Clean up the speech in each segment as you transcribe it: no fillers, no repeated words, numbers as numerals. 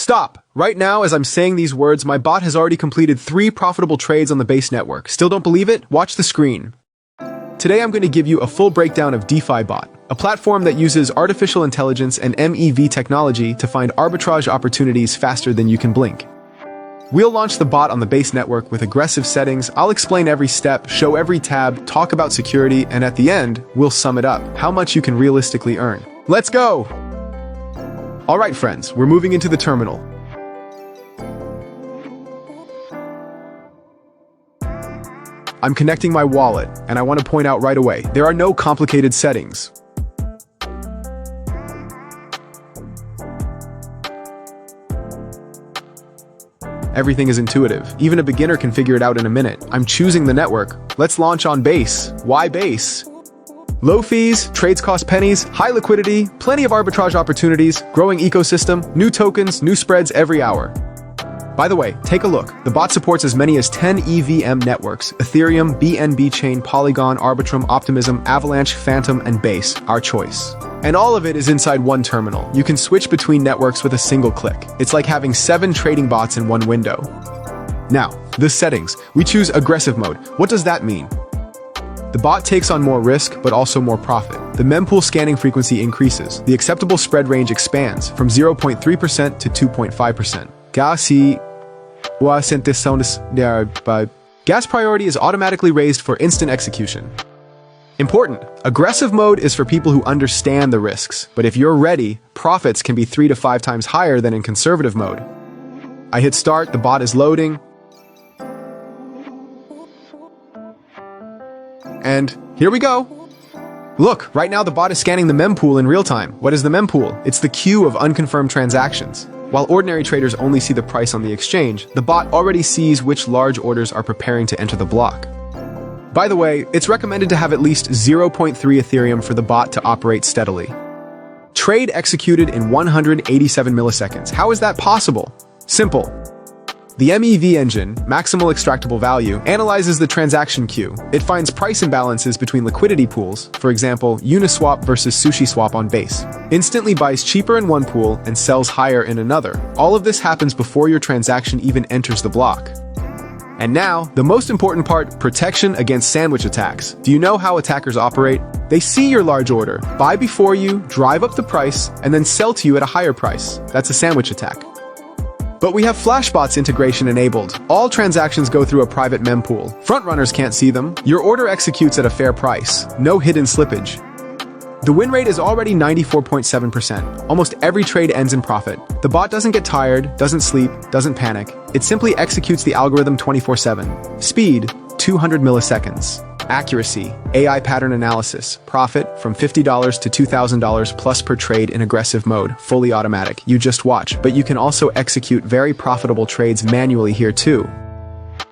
Stop! Right now, as I'm saying these words, my bot has already completed 3 profitable trades on the base network. Still don't believe it? Watch the screen. Today I'm going to give you a full breakdown of DeFi Bot, a platform that uses artificial intelligence and MEV technology to find arbitrage opportunities faster than you can blink. We'll launch the bot on the base network with aggressive settings. I'll explain every step, show every tab, talk about security, and at the end, we'll sum it up, how much you can realistically earn. Let's go! Alright friends, we're moving into the terminal. I'm connecting my wallet, and I want to point out right away, there are no complicated settings. Everything is intuitive. Even a beginner can figure it out in a minute. I'm choosing the network. Let's launch on Base. Why Base? Low fees, trades cost pennies, high liquidity, plenty of arbitrage opportunities, growing ecosystem, new tokens, new spreads every hour. By the way, take a look. The bot supports as many as 10 EVM networks: Ethereum, BNB Chain, Polygon, Arbitrum, Optimism, Avalanche, Phantom, and Base, our choice. And all of it is inside one terminal. You can switch between networks with a single click. It's like having 7 trading bots in one window. Now, the settings. We choose aggressive mode. What does that mean? The bot takes on more risk, but also more profit. The mempool scanning frequency increases. The acceptable spread range expands from 0.3% to 2.5%. Gas priority is automatically raised for instant execution. Important. Aggressive mode is for people who understand the risks, but if you're ready, profits can be 3 to 5 times higher than in conservative mode. I hit start, the bot is loading. And here we go. Look, right now the bot is scanning the mempool in real time. What is the mempool? It's the queue of unconfirmed transactions. While ordinary traders only see the price on the exchange, the bot already sees which large orders are preparing to enter the block. By the way, it's recommended to have at least 0.3 Ethereum for the bot to operate steadily. Trade executed in 187 milliseconds. How is that possible? Simple. The MEV engine, maximal extractable value, analyzes the transaction queue. It finds price imbalances between liquidity pools, for example, Uniswap versus SushiSwap on Base. Instantly buys cheaper in one pool and sells higher in another. All of this happens before your transaction even enters the block. And now, the most important part, protection against sandwich attacks. Do you know how attackers operate? They see your large order, buy before you, drive up the price, and then sell to you at a higher price. That's a sandwich attack. But we have Flashbots integration enabled. All transactions go through a private mempool. Frontrunners can't see them. Your order executes at a fair price. No hidden slippage. The win rate is already 94.7%. Almost every trade ends in profit. The bot doesn't get tired, doesn't sleep, doesn't panic. It simply executes the algorithm 24/7. Speed, 200 milliseconds. Accuracy, AI pattern analysis. Profit from $50 to $2,000 plus per trade in aggressive mode, fully automatic. You just watch, but you can also execute very profitable trades manually here too.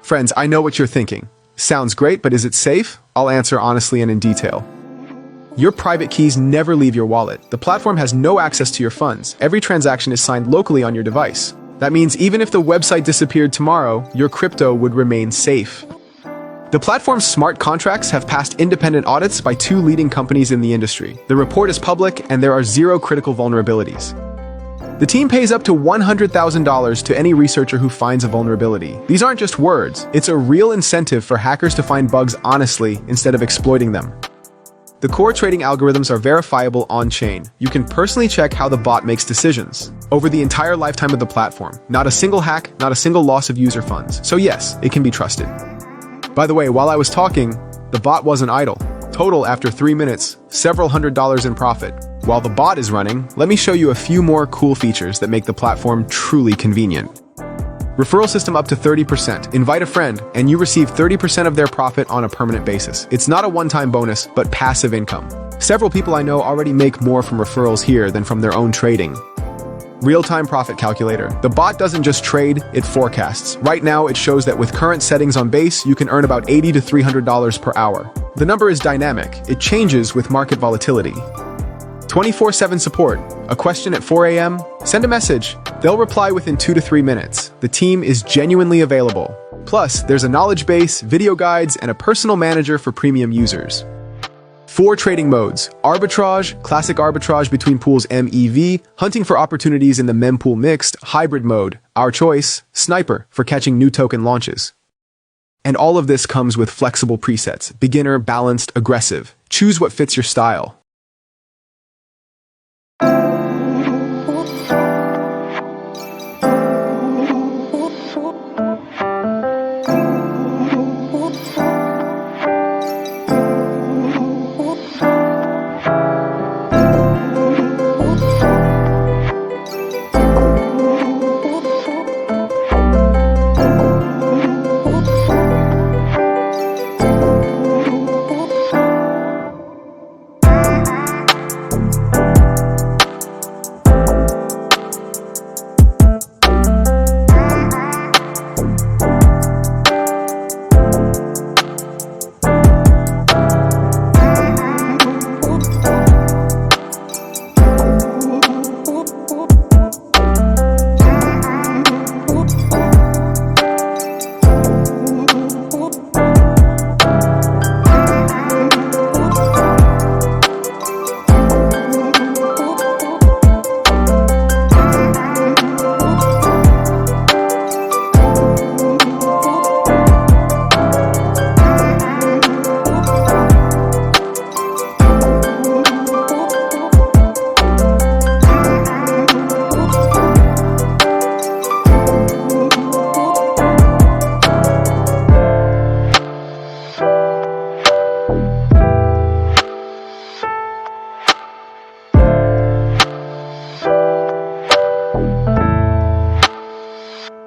Friends, I know what you're thinking. Sounds great, but is it safe? I'll answer honestly and in detail. Your private keys never leave your wallet. The platform has no access to your funds. Every transaction is signed locally on your device. That means even if the website disappeared tomorrow, your crypto would remain safe. The platform's smart contracts have passed independent audits by 2 leading companies in the industry. The report is public, and there are 0 critical vulnerabilities. The team pays up to $100,000 to any researcher who finds a vulnerability. These aren't just words. It's a real incentive for hackers to find bugs honestly instead of exploiting them. The core trading algorithms are verifiable on-chain. You can personally check how the bot makes decisions over the entire lifetime of the platform. Not a single hack, not a single loss of user funds. So yes, it can be trusted. By the way, while I was talking, the bot wasn't idle. Total, after 3 minutes, several $100s in profit. While the bot is running, let me show you a few more cool features that make the platform truly convenient. Referral system up to 30%. Invite a friend, and you receive 30% of their profit on a permanent basis. It's not a one-time bonus, but passive income. Several people I know already make more from referrals here than from their own trading. Real-time profit calculator. The bot doesn't just trade, it forecasts. Right now, it shows that with current settings on Base, you can earn about $80 to $300 per hour. The number is dynamic. It changes with market volatility. 24/7 support. A question at 4 a.m.? Send a message. They'll reply within 2 to 3 minutes. The team is genuinely available. Plus, there's a knowledge base, video guides, and a personal manager for premium users. 4 trading modes: arbitrage, classic arbitrage between pools MEV, hunting for opportunities in the mempool mixed, hybrid mode, our choice, sniper for catching new token launches. And all of this comes with flexible presets: beginner, balanced, aggressive. Choose what fits your style.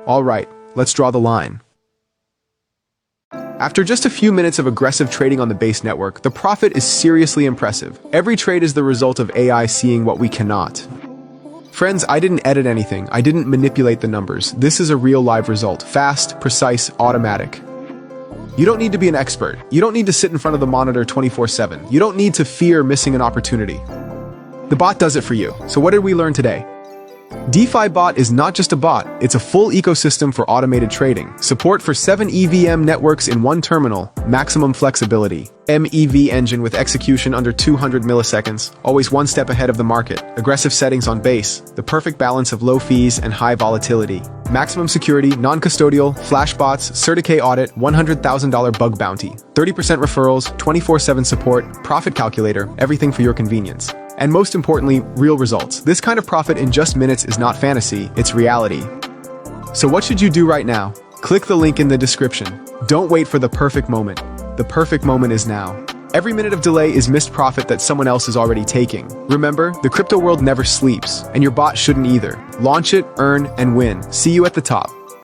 Alright, let's draw the line. After just a few minutes of aggressive trading on the base network, the profit is seriously impressive. Every trade is the result of AI seeing what we cannot. Friends, I didn't edit anything. I didn't manipulate the numbers. This is a real live result. Fast, precise, automatic. You don't need to be an expert. You don't need to sit in front of the monitor 24/7. You don't need to fear missing an opportunity. The bot does it for you. So what did we learn today? DeFi Bot is not just a bot, it's a full ecosystem for automated trading. Support for 7 EVM networks in one terminal, maximum flexibility. MEV engine with execution under 200 milliseconds, always one step ahead of the market. Aggressive settings on base, the perfect balance of low fees and high volatility. Maximum security, non-custodial, flash bots, Certi audit, $100,000 bug bounty. 30% referrals, 24/7 support, profit calculator, everything for your convenience. And most importantly, real results. This kind of profit in just minutes is not fantasy, it's reality. So what should you do right now? Click the link in the description. Don't wait for the perfect moment. The perfect moment is now. Every minute of delay is missed profit that someone else is already taking. Remember, the crypto world never sleeps, and your bot shouldn't either. Launch it, earn, and win. See you at the top.